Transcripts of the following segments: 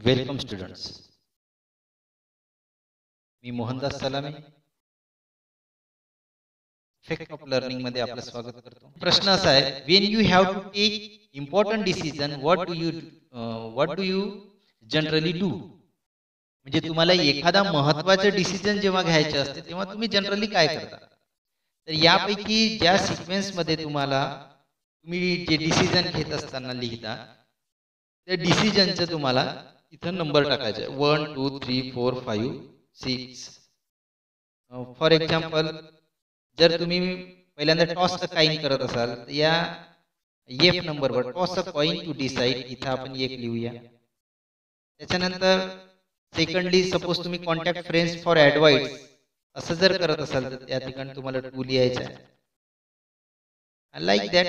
Welcome students. मी Mohandas Salame effect of learning मध्ये आपलं स्वागत करतो. प्रश्न असा आहे, when you have to take important decision what do you generally do. म्हणजे तुम्हाला एखादा महत्त्वाचं डिसिजन जेव्हा घ्यायचे असते तेव्हा तुम्ही जनरली काय करता. तर यापैकी ज्या सिक्वेन्स मध्ये तुम्ही जे डिसिजन घेत असताना लिहिता त्या डिसिजनचं तुम्हाला इथं नंबर टाकायचा आहे. 1 2 3 4 5 6. फॉर एक्झाम्पल, जर तुम्ही पहिल्यांदा टॉस द कॉइन करत असाल तर या एफ नंबरवर toss the coin to decide इथं आपण 1 लिहूया. त्याच्यानंतर सेकंडली सपोज तुम्ही कॉन्टॅक्ट फ्रेंड्स फॉर ॲडवाइस असं जर करत असाल तर त्या ठिकाणी तुम्हाला 2 लिहायचं आहे. Like that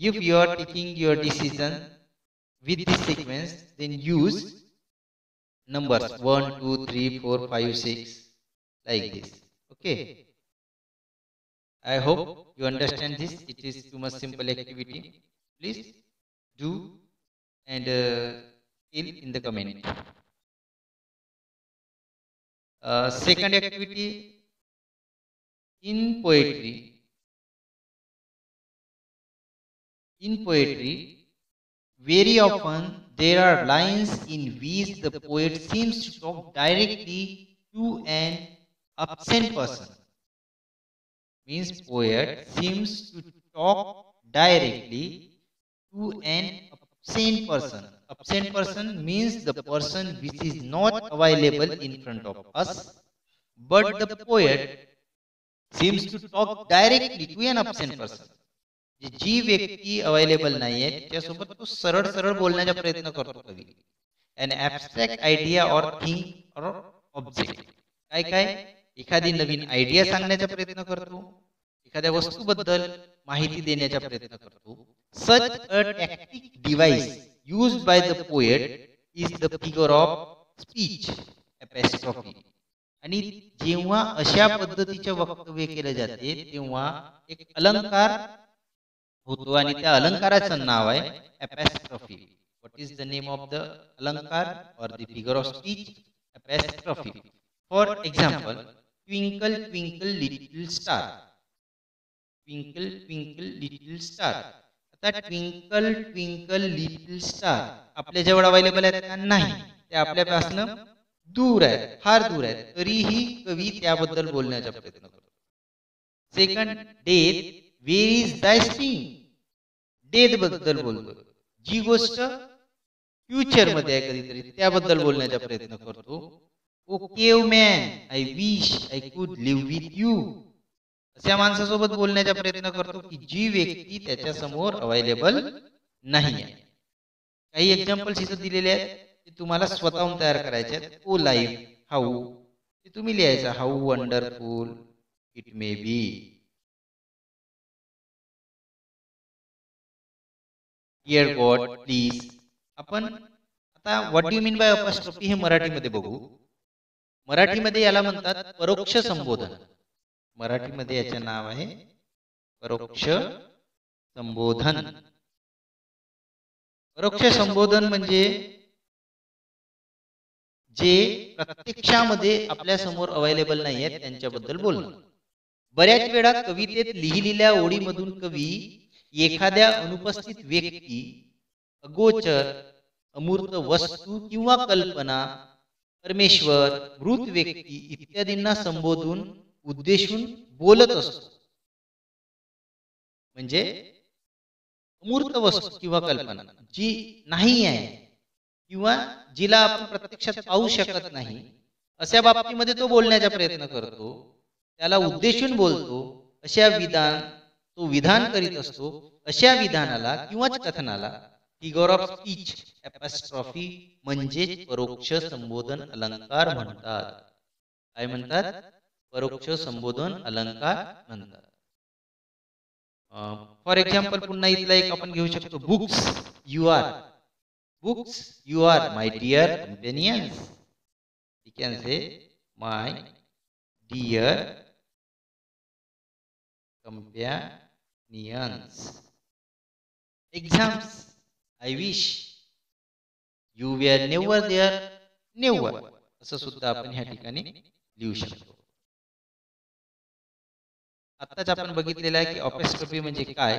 if you are taking your decision with this sequence, then use numbers 1 2 3 4 5 6 like this. Okay, I hope you understand this. It is too much simple activity. Please do and fill in the comment. Second activity, in poetry very often there are lines in which the poet seems to talk directly to an absent person. Means poet seems to talk directly to an absent person. Absent person means the person which is not available in front of us, but the poet seems to talk directly to an absent person. जी व्यक्ती available नाहीये त्यासोबत तो सरळ सरळ बोलण्याचा प्रयत्न करतो कवी. An abstract idea or thing or object. काय एखादी नवीन आयडिया सांगण्याचा प्रयत्न करतो, एखाद्या वस्तूबद्दल माहिती देण्याचा प्रयत्न करतो. Such a tactic device used by the poet is the figure of speech apostrophe. आणि जेव्हा अशा पद्धतीचे वक्तव्य केले जाते तेव्हा एक अलंकार होतो आणि त्या अलंकाराचं नाव आहे apostrophe. What is the name of the अलंकार और the figure of speech? Apostrophe. For example, twinkle twinkle little star. Twinkle twinkle little star. आता ट्विंकल ट्विंकल लिटिल स्टार आपल्या जवळ अवेलेबल आहे का? नाही, ते आपल्यापासून दूर आहे, फार दूर आहे. तरीही कवी त्याबद्दल बोलण्याचा प्रयत्न करतो. सेकंड, डेथ वेर इज दाय स्टिंग. डेथ बद्दल बोलतो. जी गोष्ट फ्युचर मध्ये आहे कधीतरी त्याबद्दल बोलण्याचा प्रयत्न करतो. O caveman, I wish I could live with you. अशा माणसासोबत बोलण्याचा प्रयत्न करतो की जी व्यक्ती त्याच्या समोर अवेलेबल नाही आहे. काही एक्झाम्पल्स इथे दिलेले आहेत ते तुम्हाला स्वतःहून तयार करायचे आहेत. ओ लाईफ हाऊ, ते तुम्ही लिहायचं. How wonderful it may be. Dear God please. आपण आता what do you mean by apostrophe हे मराठीमध्ये बघू. मराठीमध्ये याला म्हणतात परोक्ष संबोधन. मराठीमध्ये याचे नाव आहे परोक्ष संबोधन. परोक्ष संबोधन म्हणजे जे प्रत्यक्षामध्ये आपल्या समोर अवेलेबल नाही आहेत त्यांच्याबद्दल बोलणं. बऱ्याच वेळा कवितेत लिहिलेल्या ओळीमधून कवी एखाद्या अनुपस्थित व्यक्ती, अगोचर, अमूर्त वस्तू किंवा कल्पना, परमेश्वर, मृत व्यक्ती इत्यादींना संबोधून उद्देशून बोलत असतो. म्हणजे अमूर्त वस्तू किंवा कल्पना जी नाही आहे किंवा जिला आपण प्रत्यक्षात पाहू शकत नाही अशा बाबतीमध्ये तो बोलण्याचा प्रयत्न करतो, त्याला उद्देशून बोलतो. अशा तो विधान करीत असतो. अशा विधानाला किंवा कथनाला फिगर ऑफ स्पीच एपॉस्ट्रॉफी म्हणजे परोक्ष संबोधन अलंकार म्हणतात. काय म्हणतात? परोक्ष संबोधन अलंकार म्हणतात. फॉर एक्झाम्पल, पुन्हा इथला एक आपण घेऊ शकतो. Books you are. Books you are my dear companions. can say, my dear companions. Exams, I wish you were never there, never. असं सुद्धा आपण ह्या ठिकाणी लिहू शकतो. आत्ताच आपण बघितलेलं आहे की अपॉस्ट्रोफी म्हणजे काय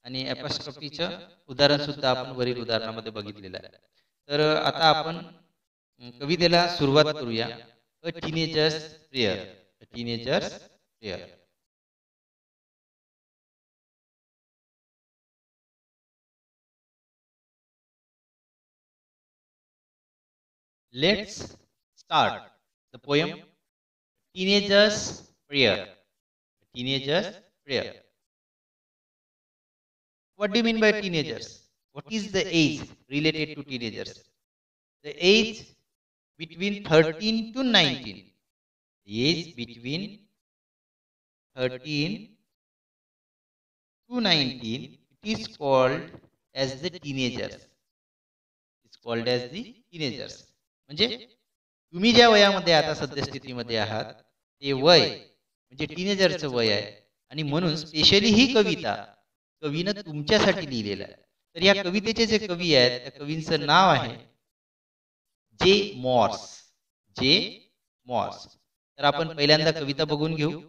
आणि अपॉस्ट्रोफीचं उदाहरण सुद्धा आपण वरील उदाहरणामध्ये बघितलेलं आहे. तर आता आपण कवितेला सुरुवात करूया. A teenager's prayer. A teenager's prayer. Let's start the poem Teenager's Prayer. Teenager's Prayer. What do you mean by teenagers? What is the age related to teenagers? The age between 13 to 19. The age between 13 to 19. It is called as the teenagers. It's called as the teenagers. म्हणजे तुम्ही ज्या वयामध्ये आता सद्यस्थितीमध्ये आहात ते वय म्हणजे टीनेजरचं वय आहे आणि म्हणून स्पेशली ही कविता कवीनं तुमच्यासाठी लिहिलेलं आहे. तर या कवितेचे जे कवी आहेत त्या कवींचं नाव आहे जे मॉर्स. जे मॉर्स. तर आपण पहिल्यांदा कविता बघून घेऊ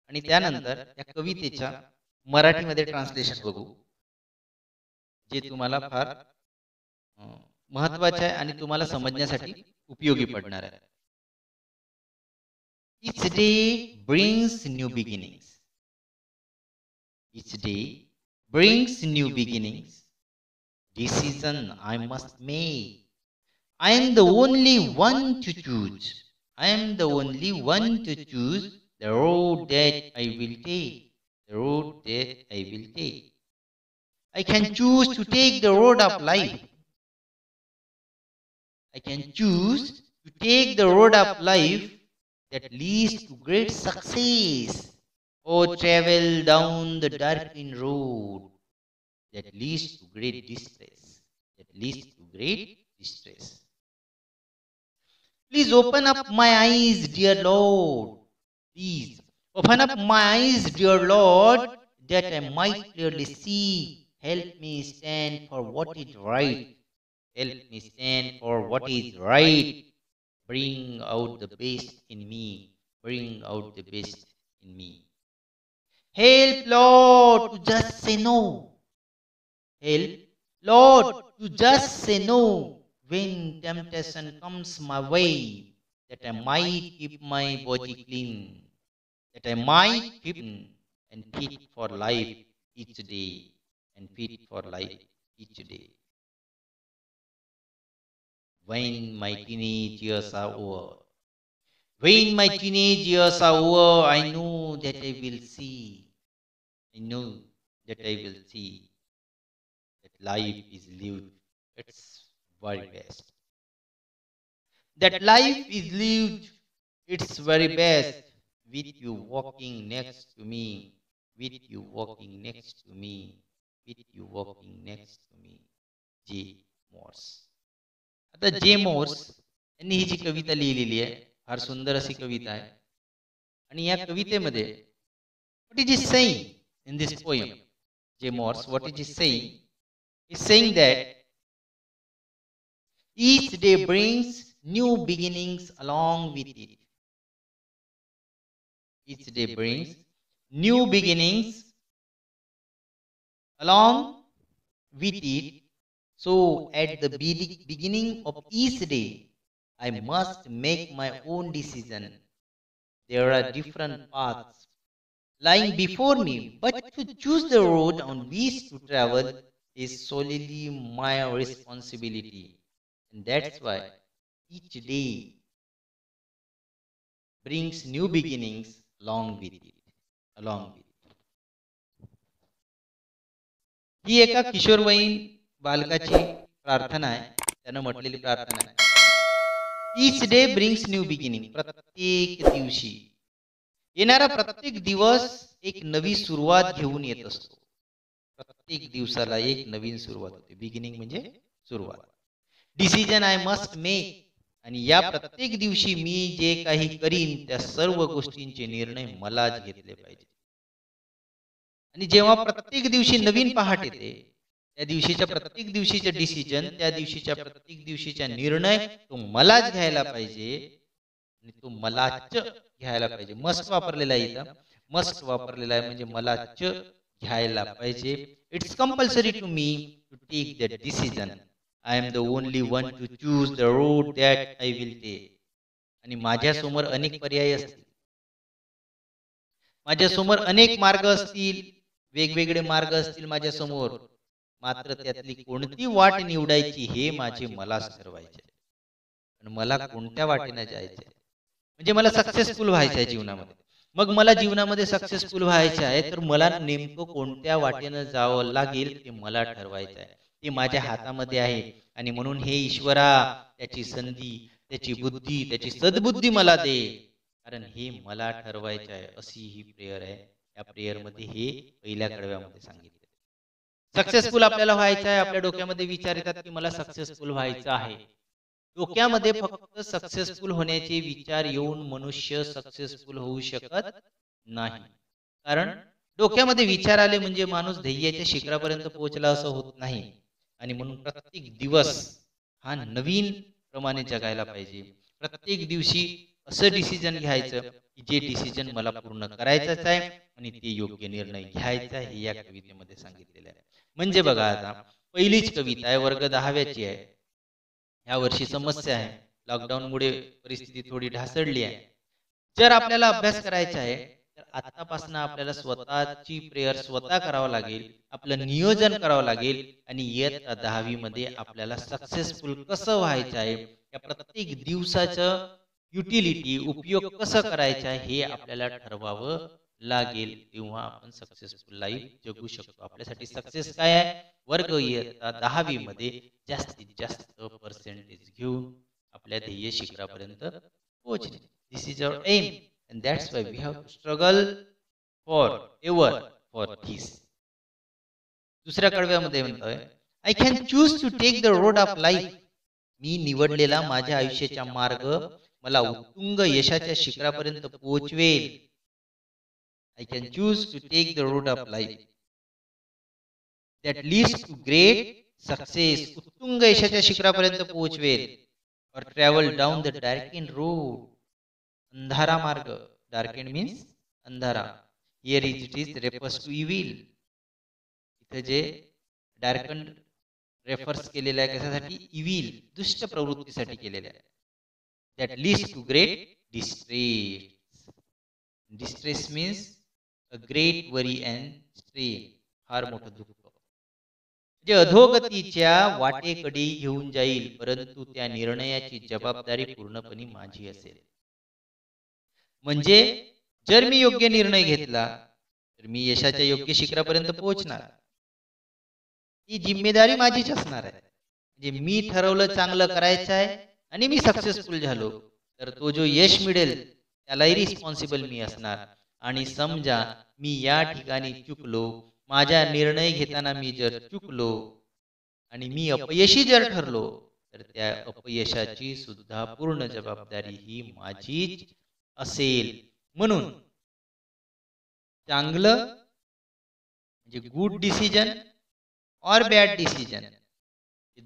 आणि त्यानंतर या कवितेच्या मराठीमध्ये ट्रान्सलेशन बघू जे तुम्हाला फार महत्त्वाचे आहे आणि तुम्हाला समजण्यासाठी उपयोगी पडणार आहे. Each day brings new beginnings. Each day brings new beginnings. Decision I must make. I am the only one to choose. I am the only one to choose the road that I will take. The road that I will take. I can choose to take the road of life. I can choose to take the road of life that leads to great success, or travel down the darkened road that leads to great distress. That leads to great distress. Please open up my eyes, dear Lord. Please open up my eyes, dear Lord, that I might clearly see. Help me stand for what is right. Help me stand for what is right. Bring out the best in me. Bring out the best in me. Help, Lord, to just say no. Help, Lord, to just say no when temptation comes my way, that I might keep my body clean, that I might keep and fit for life each day, and fit for life each day. When my teenage years are over, when my teenage years are over, I know that I will see, I know that I will see that life is lived its very best. That life is lived its very best with you walking next to me, with you walking next to me, with you walking next to me. जे Moore's. आता जे Moore's यांनी ही जी कविता लिहिलेली आहे फार सुंदर अशी कविता आहे आणि या कवितेमध्ये what is is saying in this poem, जे मॉर्स what is is saying, is saying that each day brings new beginnings along with it. Each day brings new beginnings along with it. So at the beginning of each day, I must make my own decision. There are different paths lying before me, but to choose the road on which to travel is solely my responsibility. And that's why each day brings new beginnings along with it. Along with it. ही एका किशोरवयीन बालकाची प्रार्थना आहे. त्यानं म्हटलेली प्रार्थना आहे. Each day brings new beginning. प्रत्येक दिवशी येणारा प्रत्येक दिवस एक नवी सुरुवात घेऊन येत असतो. प्रत्येक दिवसाला एक नवीन सुरुवात होते. बिगिनिंग म्हणजे सुरुवात. Decision I must make. आणि या प्रत्येक दिवशी मी जे काही करीन त्या सर्व गोष्टींचे निर्णय मलाच घेतले पाहिजे. आणि जेव्हा प्रत्येक दिवशी नवीन पहाट येते, त्या दिवशीच्या प्रत्येक दिवशीचे डिसिजन, त्या दिवशीच्या प्रत्येक दिवशीचा निर्णय तो मलाच घ्यायला पाहिजे आणि तो मलाच घ्यायला पाहिजे. मस्ट वापरलेला आहे इथं. मस्ट वापरलेला आहे म्हणजे मलाच घ्यायला पाहिजे. It's compulsory to me to take the decision. I am the only one to choose the road that I will take. आणि माझ्यासमोर अनेक पर्याय असतील, माझ्यासमोर अनेक मार्ग असतील, वेगवेगळे मार्ग असतील माझ्यासमोर, मात्र त्यातली कोणती वाट निवडायची हे माझे मलाच ठरवायचे. आणि मला कोणत्या वाटेने जायचे म्हणजे मला सक्सेसफुल व्हायचं आहे जीवनामध्ये. मग मला जीवनामध्ये सक्सेसफुल व्हायचं आहे तर मला नेमकं कोणत्या वाटेनं जावं लागेल ते मला ठरवायचं आहे. ते माझ्या हातामध्ये आहे. आणि म्हणून हे ईश्वरा, त्याची संधी, त्याची बुद्धी, त्याची सद्बुद्धी मला दे, कारण हे मला ठरवायचं आहे. अशी ही प्रेयर आहे. या प्रेयरमध्ये हे पहिल्या कडव्यामध्ये सांगितले. सक्सेसफुल आपल्याला व्हायचं आहे. आपल्या डोक्यामध्ये विचार येतात की मला सक्सेसफुल व्हायचं आहे. डोक्यामध्ये फक्त सक्सेसफुल होण्याचे विचार येऊन मनुष्य सक्सेसफुल होऊ शकत नाही. कारण डोक्यामध्ये विचार आले म्हणजे माणूस ध्येयाच्या शिखरापर्यंत पोहोचला असं होत नाही. आणि म्हणून प्रत्येक दिवस हा नवीन प्रमाणे जगायला पाहिजे. प्रत्येक दिवशी असं डिसिजन घ्यायचं की जे डिसिजन मला पूर्ण करायचंच आहे आणि ते योग्य निर्णय घ्यायचा आहे. हे या कवितेमध्ये सांगितलेलं आहे. म्हणजे बघा, आता पहिलीच कविता आहे, वर्ग 10व्याची आहे. ह्या वर्षी समस्या आहे, लॉकडाऊनमुळे परिस्थिती थोडी ढासळली आहे. जर आपल्याला अभ्यास करायचा आहे तर आतापासून आपल्याला स्वतःची प्रेयर स्वतः करावं लागेल, आपलं नियोजन करावं लागेल. आणि इयत्ता 10वी मध्ये आपल्याला सक्सेसफुल कसं व्हायचं आहे, या प्रत्येक दिवसाचं युटिलिटी, उपयोग कसं करायचा आहे हे आपल्याला ठरवावं लागेल. तेव्हा आपण सक्सेसफुल लाईफ जगू शकतो. आपल्यासाठी सक्सेस काय आहे? वर्ग इयत्ता 10वी मध्ये जास्तीत जास्त पर्सेंटेज घेऊन आपल्या ध्येय शिखरापर्यंत पोहोचणे. This is our aim and that's why we have to struggle for ever for this. दुसऱ्या कडव्यामध्ये म्हणतोय, I can choose to take the road of life. मी निवडलेला माझ्या आयुष्याचा मार्ग मला उत्तुंग यशाच्या शिखरापर्यंत पोहोचवेल. I can choose to take the road of life that leads to great success. उत्तुंग यशाच्या शिखरापर्यंत पोहोचवेल. Or travel down the darken road. अंधारा मार्ग. Darken means अंधारा. Here it is refers to evil. इथे जे डार्कन रेफर्स केलेलं आहे कशासाठी? इव्हिल, दुष्ट प्रवृत्तीसाठी केलेलं आहे. That leads to great distress. Distress means a great worry and strain. फार मोठं दुःख, जे अधोगतीच्या वाटेकडे घेऊन जाईल, परंतु त्या निर्णयाची जबाबदारी पूर्णपणे माझी असेल. म्हणजे जर मी योग्य निर्णय घेतला तर मी यशाच्या योग्य शिखरापर्यंत पोहोचणार. ही जिम्मेदारी माझीच असणार आहे. म्हणजे मी ठरवलं चांगलं करायचं आहे आणि मी सक्सेसफुल झालो तर तो जो यश मिळेल त्यालाही रिस्पॉन्सिबल मी असणार. आणि समजा मी या ठिकाणी चुकलो, माझ्या निर्णय घेताना मी जर चुकलो आणि मी अपयशी जर ठरलो तर त्या अपयशाची सुद्धा पूर्ण जबाबदारी ही माझीच असेल. म्हणून चांगलं म्हणजे गुड डिसिजन और बॅड डिसिजन,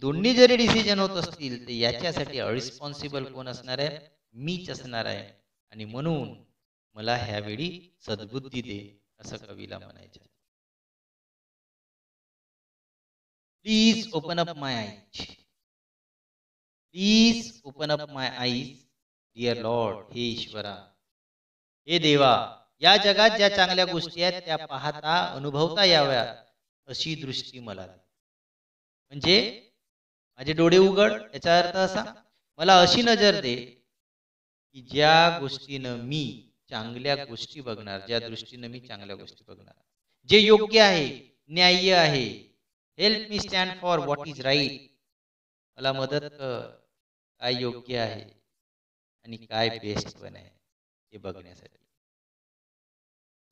दोन्ही जरी डिसिजन होत असतील तर याच्यासाठी रिस्पॉन्सिबल कोण असणार आहे? मीच असणार आहे. आणि म्हणून मला ह्यावेळी सद्बुद्धी दे, असं कवीला म्हणायचं. Please open up my eyes. Please open up my eyes dear lord. हे ईश्वरा, हे देवा, या जगात ज्या चांगल्या गोष्टी आहेत त्या पाहता अनुभवता याव्या अशी दृष्टी मला दे. म्हणजे माझे डोळे उघड, याचा अर्थ असा, मला अशी नजर दे की ज्या गोष्टीनं मी चांगल्या गोष्टी बघणार, ज्या दृष्टीनं मी चांगल्या गोष्टी बघणार, जे योग्य आहे, न्याय्य आहे. Help me stand for what is right. मला मदत कर, काय योग्य आहे आणि काय बेस्ट पण आहे हे बघण्यासाठी.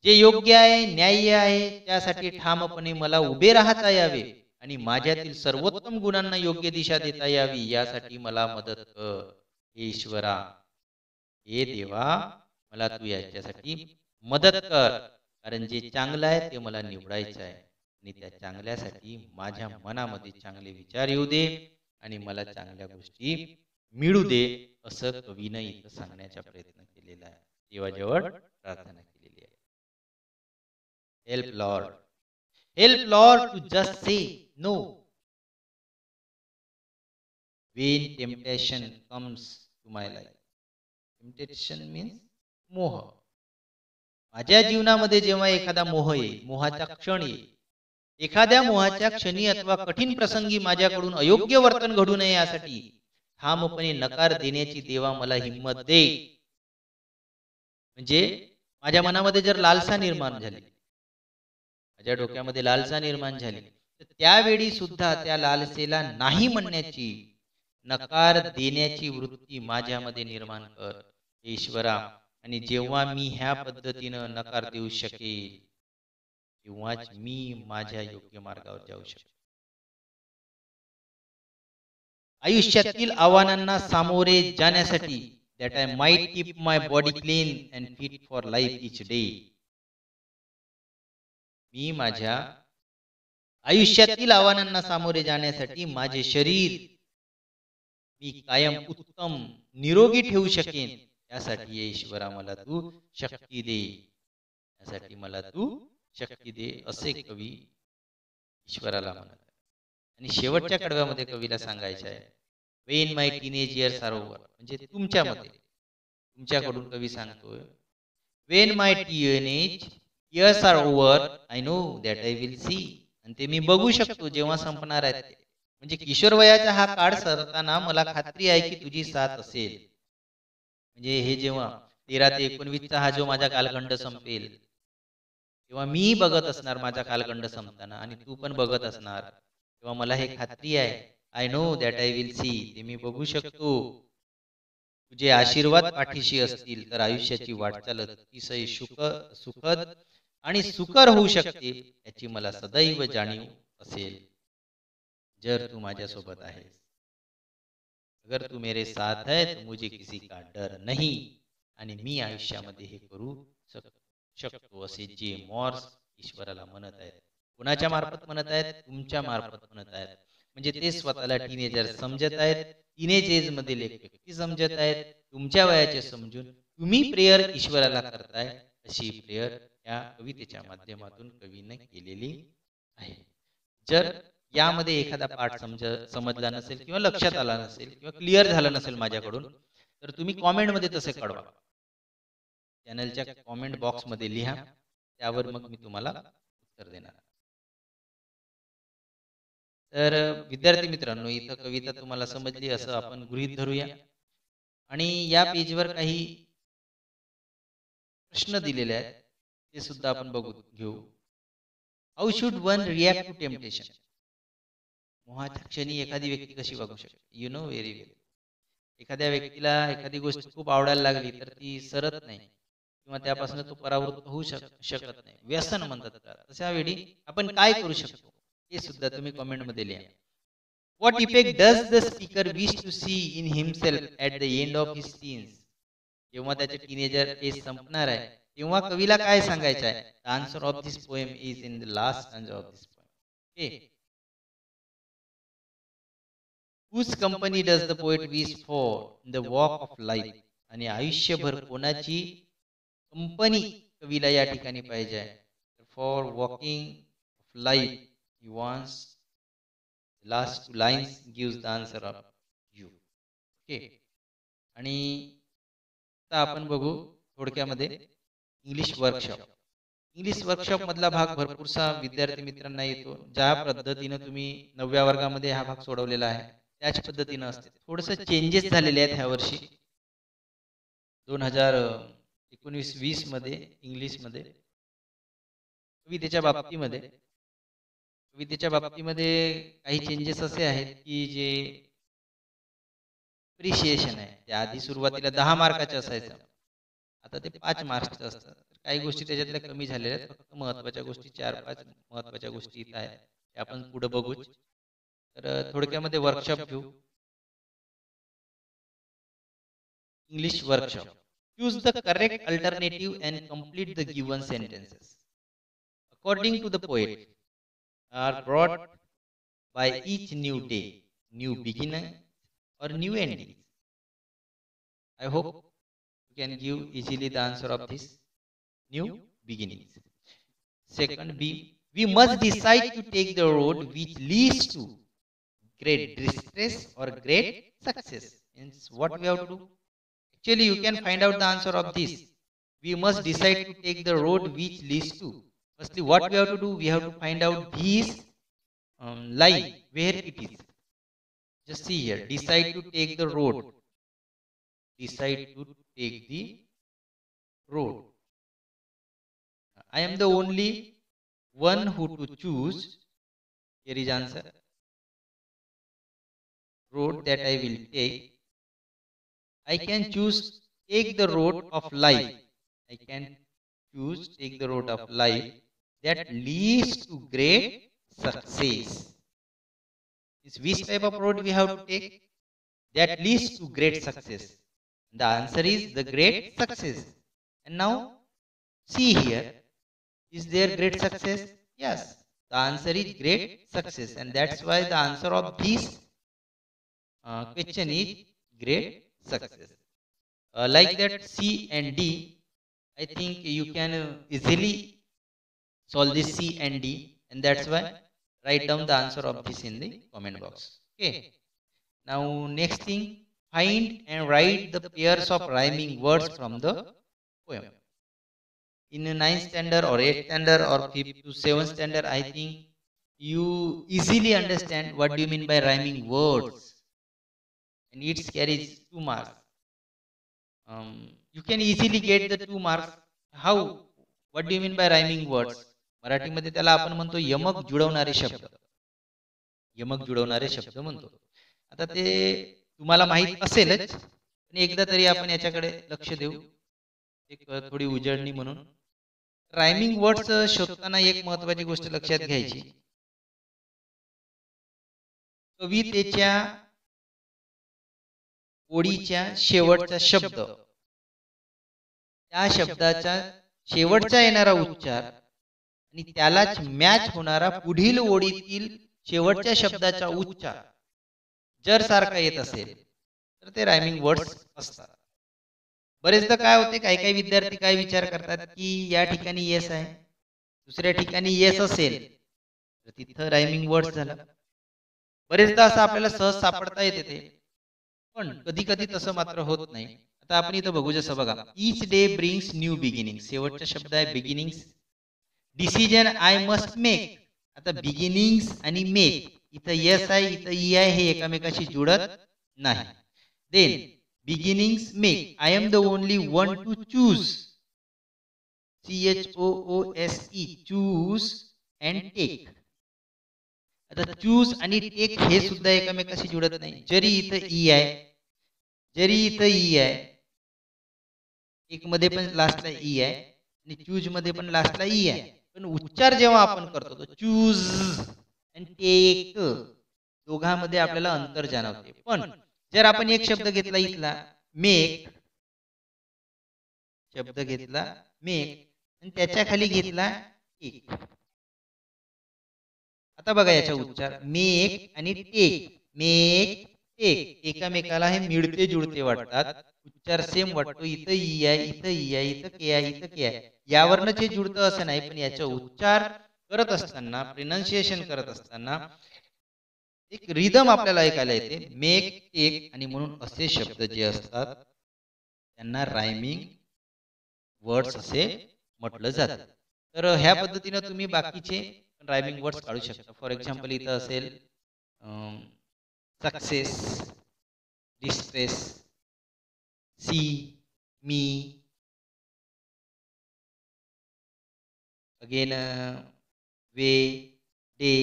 जे योग्य आहे, न्याय्य आहे त्यासाठी ठामपणे मला उभे राहता यावे आणि माझ्यातील सर्वोत्तम गुणांना योग्य दिशा देता यावी यासाठी मला मदत कर. हे ईश्वरा, हे देवा, मला तू याच्यासाठी मदत कर. कारण जे चांगलं आहे ते मला निवडायचं आहे आणि त्या चांगल्यासाठी माझ्या मनामध्ये चांगले विचार येऊ दे आणि मला चांगल्या गोष्टी मिळू दे, असं कवीनं इथं सांगण्याचा प्रयत्न केलेला आहे. देवाजवळ प्रार्थना केलेली आहे. Help lord, help lord to just say no when temptation comes to my life. Temptation means मोह. माझ्या जीवनामध्ये जेव्हा एखादा मोह येईल, मोहाचा क्षण येईल, एखाद्या मोहाच्या क्षणी अथवा कठीण प्रसंगी माझ्याकडून अयोग्य वर्तन घडू नये यासाठी ठामपणे नकार देण्याची देवा मला हिंमत दे. म्हणजे माझ्या मनामध्ये जर लालसा निर्माण झाली, माझ्या डोक्यामध्ये लालसा निर्माण झाली, तर त्यावेळी सुद्धा त्या लालसेला नाही म्हणण्याची, नकार देण्याची वृत्ती माझ्यामध्ये निर्माण कर ईश्वरा. आणि जेव्हा मी ह्या पद्धतीनं नकार देऊ शकेल तेव्हाच मी माझ्या योग्य मार्गावर जाऊ शकेल. आयुष्यातील आव्हानांना सामोरे जाण्यासाठी that I might keep my body clean and fit for life each day. मी माझ्या आयुष्यातील आव्हानांना सामोरे जाण्यासाठी माझे शरीर मी कायम उत्तम निरोगी ठेवू शकेन यासाठी ईश्वरा मला तू शक्ती दे, यासाठी मला तू शक्ती दे, असे कवी ईश्वराला म्हणत आहे. आणि शेवटच्या कडव्यामध्ये कवीला सांगायचे आहे, when my teenage years are over, म्हणजे तुमच्याकडून कवी सांगतोय, when my teenage years are over I know that I will see. आणि ते मी बघू शकतो जेव्हा संपणार आहेत ते. म्हणजे किशोरवयाचा हा काळ सरताना मला खात्री आहे की तुझी साथ असेल. म्हणजे हे जेव्हा 13 ते 19 चा हा जो माझा कालखंड संपेल तेव्हा मी बघत असणार माझा कालखंड संपताना आणि तू पण बघत असणार, तेव्हा मला हे खात्री आहे, I know that I will see, ते मी बघू शकतो. तुझे आशीर्वाद पाठीशी असतील तर आयुष्याची वाटचाल अतिशय सुखद आणि सुकर होऊ शकते याची मला सदैव जाणीव असेल. जर तू माझ्या सोबत आहेस, अगर तू मेरे साथ है तो मुझे किसी का डर नहीं. आणि मी आयुष्यामध्ये हे करू शकतो असे जे मॉर्स ईश्वराला म्हणत आहेत. कुणाच्या मार्फत म्हणत आहेत? तुमच्या मार्फत म्हणत आहेत. म्हणजे ते स्वतःला टीनेजर समजत आहेत, टीनेज एज मधील एक व्यक्ती समजत आहेत, तुमच्या वयाचे समजून तुम्ही प्रेयर ईश्वराला करताय. अशी प्रेयर या कवितेच्या माध्यमातून कवीने केलेली आहे. जर यामध्ये एखादा पाठ समजला नसेल किंवा लक्षात आला नसेल किंवा क्लिअर झालं नसेल माझ्याकडून, तर तुम्ही कॉमेंटमध्ये तसे कळवा. चॅनलच्या कॉमेंट बॉक्समध्ये लिहा, त्यावर मग मी तुम्हाला उत्तर देणार. तर विद्यार्थी मित्रांनो, इथं कविता तुम्हाला समजली असं आपण गृहीत धरूया. आणि या पेजवर काही प्रश्न दिलेले आहेत ते सुद्धा आपण बघू घेऊ. How should one react to temptation? मोहाच्या क्षणी एखादी व्यक्ती कशी वागू शकते? You know very well. एखाद्या व्यक्तीला एखादी गोष्ट खूप आवडायला लागली तर ती सरत नाही किंवा त्यापासून तो परावृत्त होऊ शकत नाही, व्यसन म्हणतात त्याला. तशा वेळी आपण काय करू शकतो हे सुद्धा तुम्ही कमेंट मध्ये लिहा. What effect does the speaker wish to see in himself at the end of his teens? जेव्हा त्याचे टीनेजर एज संपणार आहे तेव्हा कवीला काय सांगायचं आहे? The answer of this poem is in the last stanza of this poem. Okay. Whose company does the poet wish for in the walk of life? आणि आयुष्यभर कोणाची कंपनी कवीला या ठिकाणी पाहिजे आहे? For walking of life he wants last two lines gives the answer of you. Okay. आणि आता आपण बघू थोडक्यामध्ये इंग्लिश वर्कशॉप. इंग्लिश वर्कशॉप मधला भाग भरपूरसा विद्यार्थी मित्रांना येतो. ज्या पद्धतीने तुम्ही 9व्या वर्गामध्ये हा भाग सोडवलेला आहे त्याच पद्धतीने असते. थोडस चेंजेस झालेले आहेत ह्या वर्षी 2019-20 मध्ये इंग्लिश मध्ये. कवितेच्या बाबतीमध्ये काही चेंजेस असे आहेत की जे अप्रिशिएशन आहे, त्या आधी सुरुवातीला 10 मार्काचे असायचं, आता ते 5 मार्क्सचं असतं. काही गोष्टी त्याच्यातल्या कमी झालेल्या आहेत, फक्त महत्त्वाच्या गोष्टी 4-5 महत्त्वाच्या गोष्टी इथं आहेत ते आपण पुढे बघूच. तर थोडक्यामध्ये वर्कशॉप घेऊ. English workshop. Choose the correct alternative and complete the given sentences. According to the poet, are brought by each new day, new beginning or new ending. I hope you can give easily the answer of this. New beginnings. Second, we must decide to take the road which leads to great distress or great success. Means what we have to do? Actually, you can find out the answer of this. We must decide to take the road which leads to. Firstly, what we have to do? We have to find out this line where it is. Just see here. Decide to take the road. Decide to take the road. I am the only one who to choose. Here is answer. Road that I will take. I can choose take the road of life. I can choose take the road of life that leads to great success. Is which type of road we have to take? That leads to great success. The answer is the great success. And now see here. Is there great success? Yes. The answer is great success. And that's why the answer of this question is great success. Like that C and D, I think you can easily solve this C and D, and that's why write down the answer of this in the comment box. Okay. Now next thing, find and write the pairs of rhyming words from the poem. In a 9th standard or 8th standard or 5th to 7th standard, I think you easily understand what do you mean by rhyming words, and it carries 2 marks. You can easily get the 2 marks. How? What do you mean by rhyming words? मराठीमध्ये त्याला आपण म्हणतो यमक जुळवणारे शब्द. यमक जुळवणारे शब्द म्हणतो. आता ते तुम्हाला माहित असेलच, पण एकदा तरी आपण याच्याकडे लक्ष देऊ, एक थोडी उजळणी म्हणून. रायमिंग वर्ड्स शोधताना एक महत्त्वाची गोष्ट लक्षात घ्यायची. कवितेच्या ओळीच्या शेवटचा शब्द, त्या शब्दाचा शेवटचा येणारा उच्चार आणि त्यालाच मॅच होणारा पुढील ओळीतील शेवटच्या शब्दाचा उच्चार जर सारखा येत असेल तर ते रायमिंग वर्ड्स असतात. बरेचदा काय होते, काही काही विद्यार्थी काय विचार करतात की या ठिकाणी येस आहे, दुसऱ्या ठिकाणी येस असेल तर तिथं रायमिंग वर्ड्स झालं. बरेचदा असं आपल्याला सहज सापडता येते ते, पण कधी कधी तसं मात्र होत नाही. आता आपण इथं बघू, जसं बघा, each day brings new beginning, शेवटचा शब्द आहे beginnings. Decision I must make, आता बिगिनिंग्स आणि मेक, इथं येस आहे इथं ई आहे, हे एकामेकाशी जुळत नाही. Then beginnings make, I am the only one to choose, CHOOSE, choose and take. आता चूज आणि टेक हे सुद्धा एकामेकाशी जुळत नाही. जरी इथं ई आहे, जरी इथं ई आहे, टेक मध्ये पण लास्टला ई आहे आणि चूज मध्ये पण लास्टला ई आहे, पण उच्चार जेव्हा आपण करतो तो चूज आणि टेक, दोघांमध्ये आपल्याला अंतर जाणवते. पण जर आपण एक शब्द घेतला इथला मेक, शब्द घेतला मेक आणि त्याच्या खाली घेतला टेक, आता बघा याचा उच्चार मेक आणि टेक, मेक टेक, एकामेकाला हे मिळते जुळते वाटतात, उच्चार सेम वाटतो. इथं ई आहे इथं ई आहे, इथं के आहे इथं के आहे, यावरनं जे जुळतं असं नाही, पण याचा उच्चार करत असताना, प्रोनाउन्सिएशन करत असताना एक रिदम आपल्याला ऐकायला येते, मेक टेक. आणि म्हणून असे शब्द जे असतात त्यांना रायमिंग वर्ड्स असे म्हटलं जातं. तर ह्या पद्धतीने तुम्ही बाकीचे रायमिंग वर्ड्स काढू शकता. फॉर एक्झाम्पल इथं असेल सक्सेस, डिस्ट्रेस, सी, मी, अगेन वे, डे,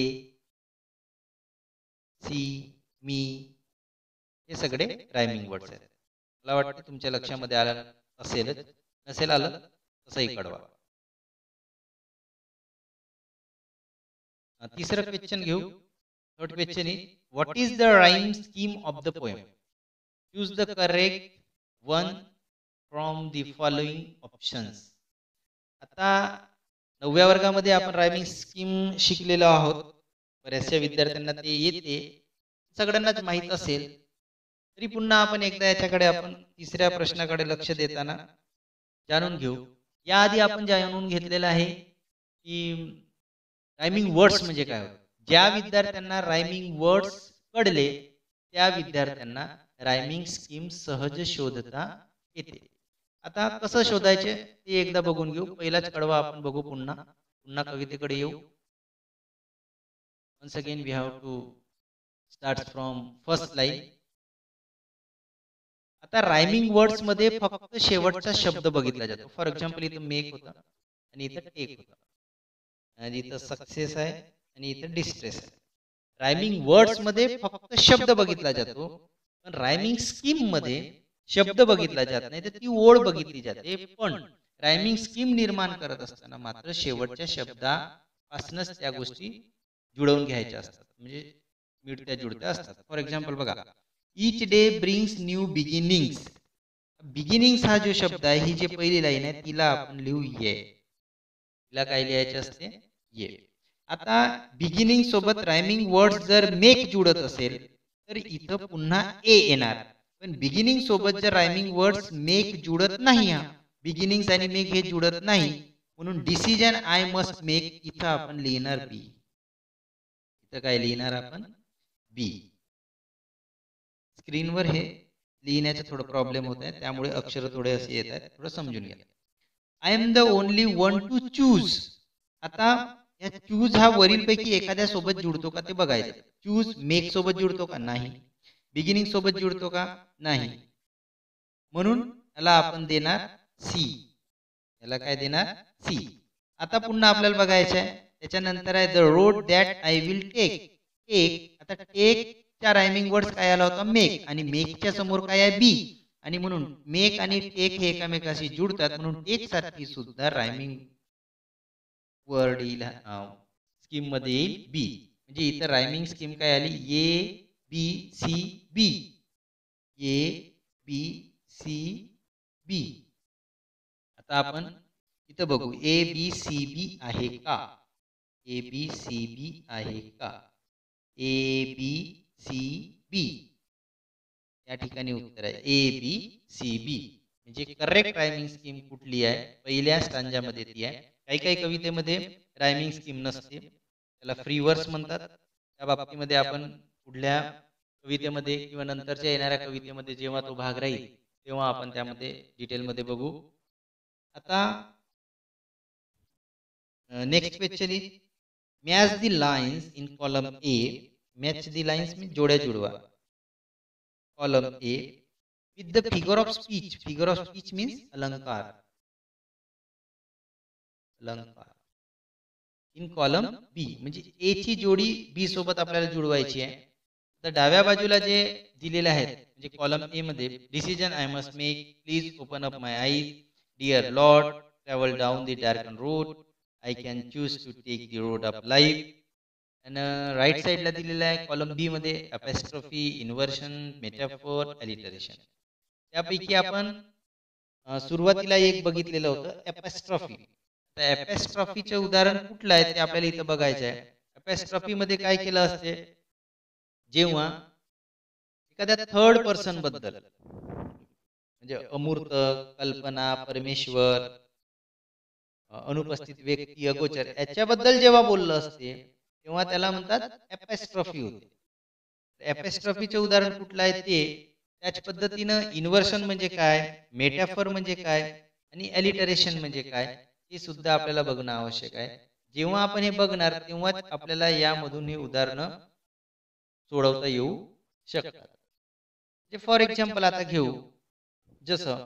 सी, मी, हे सगळे रायमिंग वर्ड्स आहेत. मला वाटतं तुमच्या लक्षामध्ये आलं असेलच, नसेल आलं तसंही कळवा. तिसरं क्वेश्चन घेऊ. Third question is what is the rhyme scheme of the poem. Choose the correct one from the following options. आता 9व्या वर्गामध्ये आपण रायमिंग स्कीम शिकलेलो आहोत. बऱ्याचशा विद्यार्थ्यांना ते येते, सगळ्यांनाच माहीत असेल. तरी पुन्हा आपण एकदा याच्याकडे आपण तिसऱ्या प्रश्नाकडे लक्ष देताना जाणून घेऊ. याआधी आपण जाणून घेतलेलं आहे की रायमिंग वर्ड्स म्हणजे काय होतं. ज्या विद्यार्थ्यांना रायमिंग वर्ड्स कळले त्या विद्यार्थ्यांना रायमिंग स्कीम सहज शोधता येते. आता कसं शोधायचे ते एकदा बघून घेऊ. पहिलाच कडवा आपण बघू. पुन्हा कवितेकडे येऊ. once again we have to start from first line. आता रायमिंग वर्ड्स मध्ये फक्त शेवटचा शब्द बघितला जातो. फॉर एक्झाम्पल इथं मेक होता आणि इथं टेक होता आणि इथं सक्सेस आहे आणि इथं डिस्ट्रेस आहे. रायमिंग वर्ड्स मध्ये फक्त शब्द बघितला जातो, पण रायमिंग स्कीम मध्ये शब्द बघितला जात नाही, तर ती ओळ बघितली जाते. पण रायमिंग स्कीम निर्माण करत असताना मात्र शेवटच्या शब्दापासूनच त्या गोष्टी जुळवून घ्यायच्या असतात, म्हणजे मिळत्या जुळत्या असतात. फॉर एक्झाम्पल बघा, each day brings new beginnings. Beginnings हा जो शब्द आहे, ही जी पहिली लाईन आहे तिला आपण लिहू ये. तिला काय लिहायचे असते? ये. आता बिगिनिंग सोबत रायमिंग वर्ड्स जर मेक जुळत असेल तर इथं पुन्हा ए येणार. पण बिगिनिंग सोबत जर रायमिंग वर्ड्स मेक जुळत नाही, हा बिगिनिंग्स आणि मेक हे जुळत नाही, म्हणून डिसिजन आय मस्ट मेक इथं आपण लिहिणार बी. इथं काय लिहिणार आपण? बी. स्क्रीनवर हे लिहिण्याचा थोडा प्रॉब्लेम होत आहे, त्यामुळे अक्षर थोडे असे येत आहेत, थोडं समजून घ्या. I am the only one to choose. आता या चूज हा वरील पैकी एखाद्या सोबत जुळतो का ते बघायचं. चूज मेक सोबत जुळतो का? नाही. बिगिनिंग सोबत जुळतो का? नाही. म्हणून याला आपण देणार सी. याला काय देणार? सी. आता पुन्हा आपल्याला बघायचं आहे, त्याच्यानंतर आहे the road that I will take. Take. आता टेक च्या रायमिंग वर्ड्स काय आला होता? मेक. आणि मेकच्या समोर काय आहे? बी. आणि म्हणून मेक आणि टेक हे एकमेकांशी जुळतात, म्हणून टेक साठी सुद्धा रायमिंग वर्ड येईल स्कीम मध्ये येईल बी. म्हणजे इथं रायमिंग स्कीम काय आली? A B C B. A B C B. आता आपण इथं बघू, ए बी सी बी आहे का? ए बी सी बी आहे का? A B C B. या ठिकाणी उत्तर आहे ए बी सी बी. म्हणजे करेक्ट रायमिंग स्कीम कुठली आहे? पहिल्या स्टांजामध्ये ती आहे. काही काही कवितेमध्ये रायमिंग स्कीम नसते, त्याला फ्री वर्स म्हणतात. त्या बाबतीमध्ये आपण पुढल्या कवितेमध्ये किंवा नंतरच्या येणाऱ्या कवितेमध्ये जेव्हा तो भाग राहील तेव्हा आपण त्यामध्ये डिटेलमध्ये बघू. आता next question is match the lines in column A. Match the lines means जोड्या जुळवा. Column A with the figure of speech. Figure of speech means अलंकार. अलंकार. इन कॉलम बी म्हणजे ए ची जोडी बी सोबत आपल्याला जुळवायची आहे. तर डाव्या बाजूला जे दिलेले आहेत म्हणजे कॉलम ए मध्ये, decision I must make, please open up my eyes, dear lord, travel down the darken road, I can choose to take the road of life. आणि राईट साईडला दिलेला आहे कॉलम बी मध्ये अपॅस्ट्रॉफी, इन्व्हर्शन, मेटाफोर, अलिटरेशन. त्यापैकी आपण सुरुवातीला एक बघितलेलं होतं अपॅस्ट्रॉफी. तर अपॅस्ट्रॉफीचे उदाहरण कुठलं आहे ते आपल्याला इथं बघायचं आहे. अपॅस्ट्रॉफी मध्ये काय केलं असते? जेव्हा एखाद्या थर्ड पर्सन बद्दल म्हणजे अमूर्त, कल्पना, परमेश्वर, अनुपस्थित व्यक्ती, अगोचर याच्याबद्दल जेव्हा बोललं असते तेव्हा त्याला म्हणतात अपॅस्ट्रॉफी होते. अपॅस्ट्रॉफीचे उदाहरण कुठलं आहे ते त्याच पद्धतीनं इन्व्हर्शन म्हणजे काय, मेटाफर म्हणजे काय आणि एलिटरेशन म्हणजे काय हे सुद्धा आपल्याला बघणं आवश्यक आहे. जेव्हा आपण हे बघणार तेव्हाच आपल्याला यामधून हे उदाहरणं सोडवता येऊ शकतात. फॉर एक्झाम्पल आता घेऊ, जसं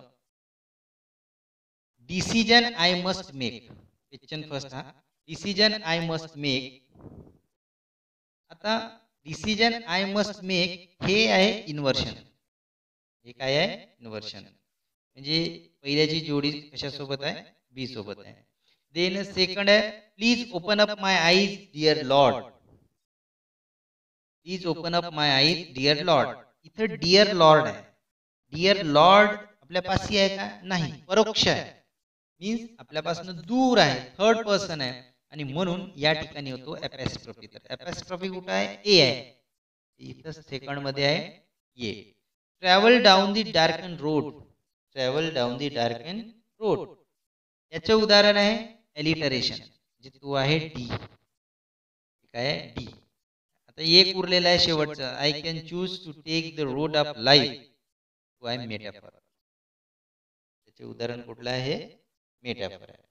decision I must make. Question first हा डिसिजन आय मस्ट मेक. आता डिसिजन आय मस्ट मेक हे आहे इन्व्हर्शन. हे काय आहे? इन्व्हर्शन. म्हणजे पहिल्याची जोडी कशासोबत आहे? बी सोबत आहे. देन सेकंड आहे please open up my eyes dear lord. Please open up my eyes dear lord. इथं डिअर लॉर्ड आहे. डिअर लॉर्ड आपल्या पाशी आहे का? नाही, परोक्ष आहे. मीन्स आपल्यापासून दूर आहे, थर्ड पर्सन आहे आणि म्हणून या ठिकाणी होतो एपॅस्ट्रॉफी. तर एपॅस्ट्रॉफी कुठं आहे? ए आहे. इथं सेकंड मध्ये आहे A. Travel down the darken road. Travel down the darken road. याचे उदाहरण आहे एलिटरेशन, जे तो आहे डी. काय डी. आता एक उरलेला आहे शेवटचा. I can choose to take the road of life. तो आहे मेटाफर. त्याचे उदाहरण कुठलं आहे? मेटाफर आहे.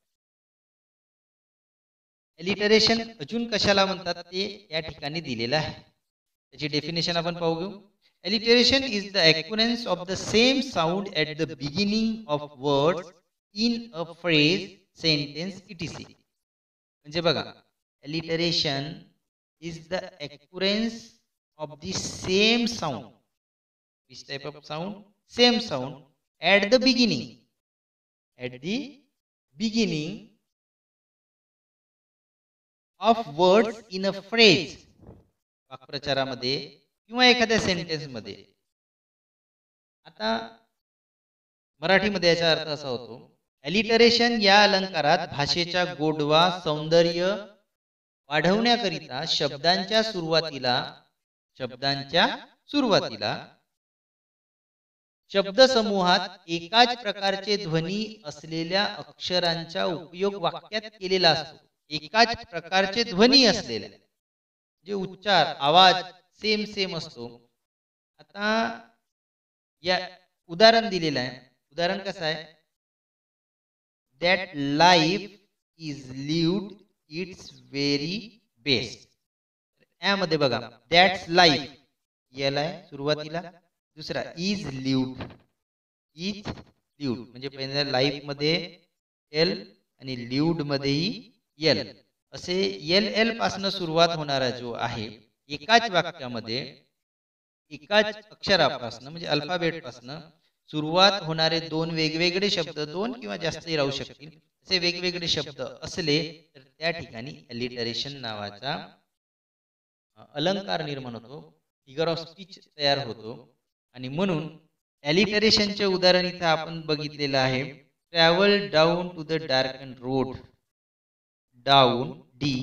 एलिटरेशन अजून कशाला म्हणतात ते या ठिकाणी दिलेलं आहे. त्याची डेफिनेशन आपण पाहू घेऊ. Alliteration is the occurrence of the same sound at the beginning of words in a phrase, sentence, etc. म्हणजे बघा, alliteration is the occurrence of the same sound. Which type of sound? Same sound at the beginning. At the beginning of words in a phrase, वाक्प्रचारामध्ये किंवा एखाद्या sentence मध्ये. आता मराठीमध्ये याचा अर्थ असा होतो, एलिटरेशन या अलंकारात भाषेच्या गोडवा, सौंदर्य वाढवण्याकरिता शब्दांच्या सुरुवातीला शब्दसमूहात एकाच प्रकारचे ध्वनी असलेल्या अक्षरांचा उपयोग वाक्यात केलेला असतो. एकाच प्रकारचे ध्वनी असलेले, जे उच्चार, आवाज सेम असतो. आता या उदाहरण दिलेलं आहे. उदाहरण कसं आहे? That life is lived it's very best. यामध्ये बघा, दॅट्स लाईफ याला आहे सुरुवातीला. दुसरा इज लिव्ड. इज लिव्ड म्हणजे पहिल्या लाईफ मध्ये एल आणि लिव्ड मध्येही एल. असे एल एल पासून सुरुवात होणारा जो आहे, एकाच वाक्यामध्ये एकाच अक्षरापासून म्हणजे अल्फाबेट पासून सुरुवात होणारे दोन वेगवेगळे शब्द, दोन किंवा जास्तही राहू शकतील, असे वेगवेगळे शब्द असले तर त्या ठिकाणी एलिटरेशन नावाचा अलंकार निर्माण होतो, फिगर ऑफ स्पीच तयार होतो. आणि म्हणून एलिटरेशनचे उदाहरण इथे आपण बघितलेलं आहे. Travel down to the darken road. Down D,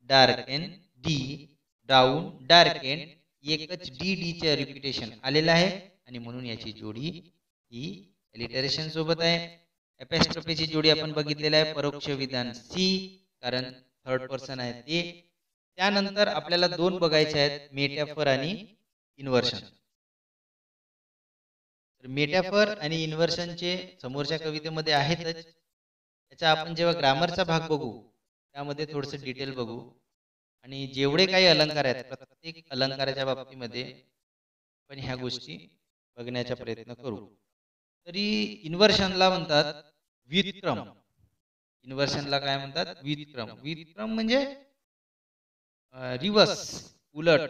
darken D, down darken, एकच डी डी चे रिपिटेशन आलेलं आहे आणि म्हणून याची जोडी ही एलिटरेशन सोबत आहे. एपॅस्ट्रॉफीची जोडी आपण बघितलेला आहे परोक्ष विधान सी, कारण थर्ड पर्सन आहे ते. त्यानंतर आपल्याला दोन बघायचे आहेत, मेटाफर आणि इन्व्हर्शन. तर मेटाफर आणि इन्व्हर्शनचे समोरच्या कवितेमध्ये आहेतच. त्याचा आपण जेव्हा ग्रामरचा भाग बघू त्यामध्ये थोडंसं डिटेल बघू. आणि जेवढे काही अलंकार आहेत प्रत्येक अलंकाराच्या बाबतीमध्ये आपण ह्या गोष्टी बघण्याचा प्रयत्न करू. तरी इन्व्हर्शनला म्हणतात व्युत्क्रम. इन्व्हर्शनला काय म्हणतात? व्युत्क्रम. व्युत्क्रम म्हणजे रिवर्स, उलट.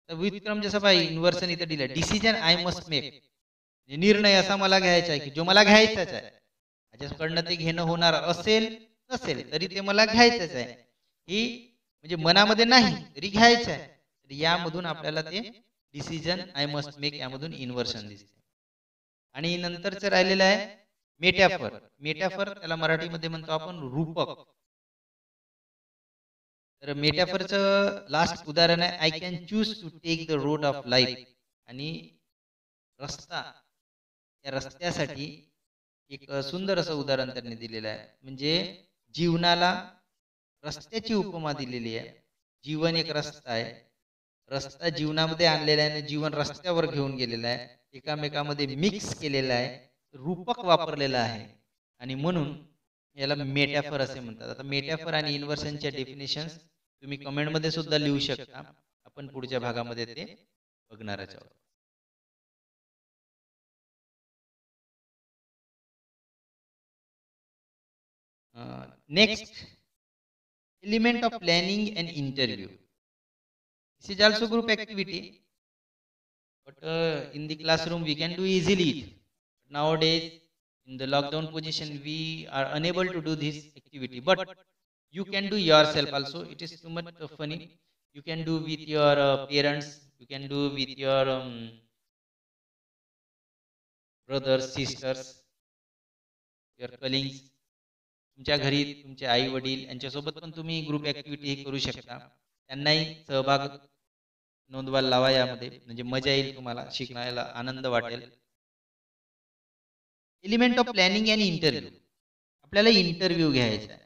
तर व्युत्क्रम जसं पाहिजे इन्व्हर्सन इथे दिलं, डिसिजन आय मस्ट मेक, निर्णय असा मला घ्यायचा आहे की जो मला घ्यायचाच आहे. माझ्याकडनं ते घेणं होणार असेल नसेल तरी ते मला घ्यायचंच आहे. ही म्हणजे मनामध्ये नाही तरी घ्यायचं आहे. तर यामधून आपल्याला ते डिसिजन आय मस्ट मेक यामधून इन्व्हर्शन दिसते. आणि नंतरचं राहिलेलं आहे मेटाफर. मेटाफर त्याला मराठीमध्ये म्हणतो आपण रूपक. तर मेटाफरचं लास्ट उदाहरण आहे I can choose to take the road of life. आणि रस्ता, या रस्त्यासाठी एक सुंदर असं उदाहरण त्यांनी दिलेलं आहे. म्हणजे जीवनाला रस्त्याची उपमा दिलेली आहे. जीवन एक रस्ता आहे. रस्ता जीवनामध्ये आणलेला आहे, जीवन रस्त्यावर घेऊन गेलेला आहे, एकामेकामध्ये मिक्स केलेला आहे, रूपक वापरलेला आहे. आणि म्हणून याला मेटाफर असे म्हणतात. आता मेटाफर आणि इन्व्हर्शनच्या डेफिनेशन्स तुम्ही कमेंटमध्ये सुद्धा लिहू शकता. आपण पुढच्या भागामध्ये ते बघणारच आहोत. Next, element of planning and interview. This is also group activity, but in the classroom we can do easily. Nowadays In the lockdown position, we are unable to do this activity, but you can do yourself also. It is too much funny. You can do with your parents. You can do with your brothers, sisters, your colleagues. तुमच्या घरी तुमचे आई वडील यांच्यासोबत पण तुम्ही group activity ही करू शकता. त्यांनाही सहभाग नोंदवायला लावा यामध्ये, म्हणजे मजा येईल, तुम्हाला शिकण्याला आनंद वाटेल. Element of planning and interview. आपल्याला इंटरव्ह्यू घ्यायचा आहे.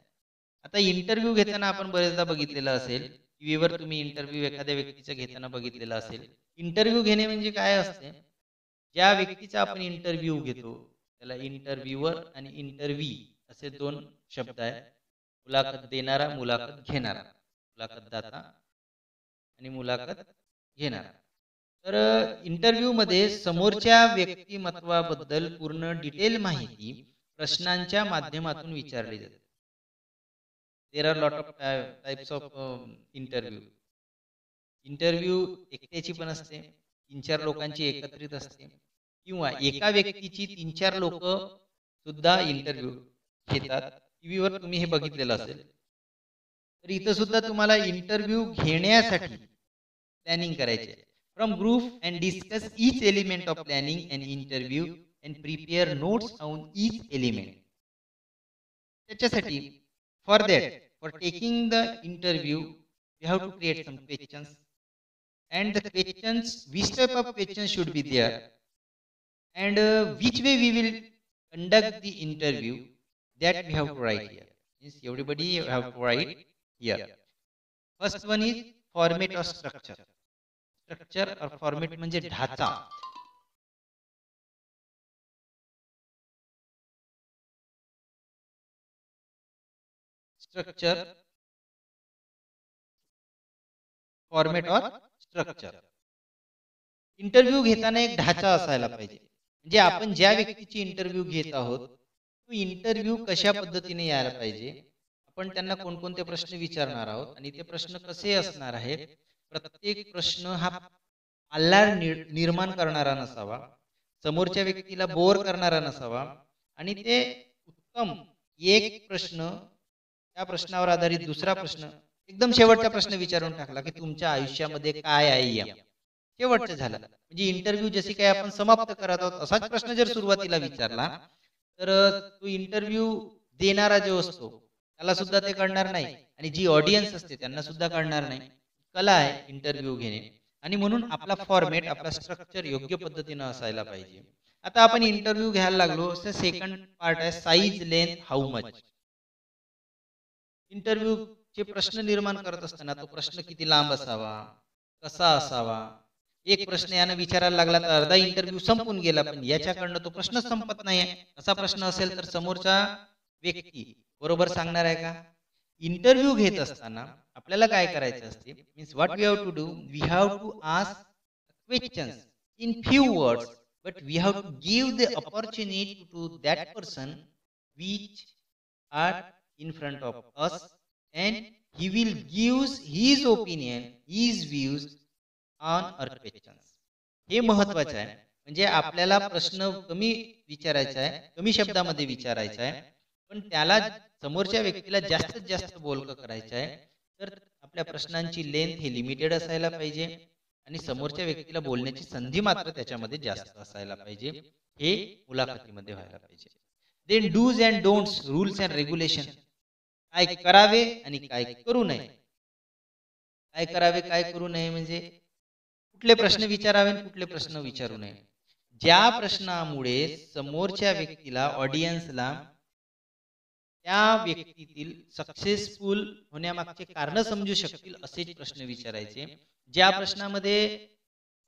आता इंटरव्ह्यू घेताना आपण बरेचदा बघितलेलं असेल, टीव्हीवर तुम्ही इंटरव्ह्यू एखाद्या व्यक्तीचा घेताना बघितलेला असेल. इंटरव्ह्यू घेणे म्हणजे काय असते? ज्या व्यक्तीचा आपण इंटरव्ह्यू घेतो त्याला इंटरव्ह्यूअर आणि इंटरव्ही असे दोन शब्द आहेत. मुलाखत देणारा, मुलाखत घेणारा, मुलाखतदाता आणि मुलाखत घेणारा. तर इंटरव्ह्यू मध्ये समोरच्या व्यक्तिमत्वाबद्दल पूर्ण डिटेल माहिती प्रश्नांच्या माध्यमातून विचारली जाते. There are lot of types of interview. Interview एकट्याची पण असते, 3-4 लोकांची एकत्रित असते, किंवा एका व्यक्तीची 3-4 लोक सुद्धा इंटरव्ह्यू घेतात. टीव्हीवर तुम्ही हे बघितलेलं असेल. तर इथं सुद्धा तुम्हाला इंटरव्ह्यू घेण्यासाठी प्लॅनिंग करायचे आहे. From group and discuss each element of planning and interview and prepare notes on each element. त्याच्यासाठी for that, for taking the interview, you have to create some questions, and the questions, which type of questions should be there, and which way we will conduct the interview, that we have to write here. Means everybody have to write here. First one is format or structure. Structure or format म्हणजे ढाचा. Structure, format और structure. Interview घेताना एक ढाचा असायला पाहिजे. म्हणजे आपण ज्या व्यक्तीची इंटरव्ह्यू घेत आहोत तो इंटरव्ह्यू कशा पद्धतीने यायला पाहिजे, आपण त्यांना कोणकोणते प्रश्न विचारणार आहोत आणि ते प्रश्न कसे असणार आहेत. प्रत्येक प्रश्न हा आल्हार निर्माण करणारा नसावा, समोरच्या व्यक्तीला बोर करणारा नसावा, आणि ते उत्तम एक प्रश्न, त्या प्रश्नावर आधारित दुसरा प्रश्न, एकदम शेवटचा प्रश्न विचारून टाकला की तुमच्या आयुष्यामध्ये काय आहे, शेवटचं झालं. म्हणजे इंटरव्ह्यू जशी काही आपण समाप्त करत आहोत असाच प्रश्न जर सुरुवातीला विचारला तर तो इंटरव्ह्यू देणारा जो असतो त्याला सुद्धा ते कळणार नाही, आणि जी ऑडियन्स असते त्यांना सुद्धा कळणार नाही. कला आहे इंटरव्ह्यू घेणे, आणि म्हणून आपला फॉर्मेट, आपला स्ट्रक्चर योग्य पद्धतीने असायला पाहिजे. आता आपण इंटरव्ह्यू घ्यायला लागलो तर सेकंड पार्ट आहे size, length, how much. Interview चे प्रश्न निर्माण करत असताना तो प्रश्न किती लांब असावा, कसा असावा. एक प्रश्न यानं विचारायला लागला तर अर्धा इंटरव्ह्यू संपून गेला, पण याच्याकडनं तो प्रश्न संपत नाही. असा प्रश्न असेल तर समोरचा व्यक्ती बरोबर सांगणार आहे का? इंटरव्ह्यू घेत असताना आपल्याला काय करायचं असते, means what we have to do, we have to ask questions in few words, but we have to give the opportunity to that person which are in front of us, and he will give his opinion, his views on our questions. हे महत्त्वाचं आहे. म्हणजे आपल्याला प्रश्न कमी विचारायचा आहे, कमी शब्दामध्ये विचारायचा आहे, पण त्याला, समोरच्या व्यक्तीला जास्तीत जास्त बोलकं करायचं आहे. तर आपल्या प्रश्नांची लेंथ ही लिमिटेड असायला पाहिजे, आणि समोरच्या व्यक्तीला बोलण्याची संधी मात्र त्याच्यामध्ये जास्त असायला पाहिजे. हे मुलाखतीमध्ये व्हायला पाहिजे. Then dos and don'ts, rules and regulation. काय करावे आणि काय करू नये. काय करावे, काय करू नये म्हणजे कुठले प्रश्न विचारावे, कुठले प्रश्न विचारू नये. ज्या प्रश्नामुळे समोरच्या व्यक्तीला, ऑडियन्सला त्या व्यक्तीतील सक्सेसफुल होण्यामागचे कारण समजू शकतील असेच प्रश्न विचारायचे. ज्या प्रश्नामध्ये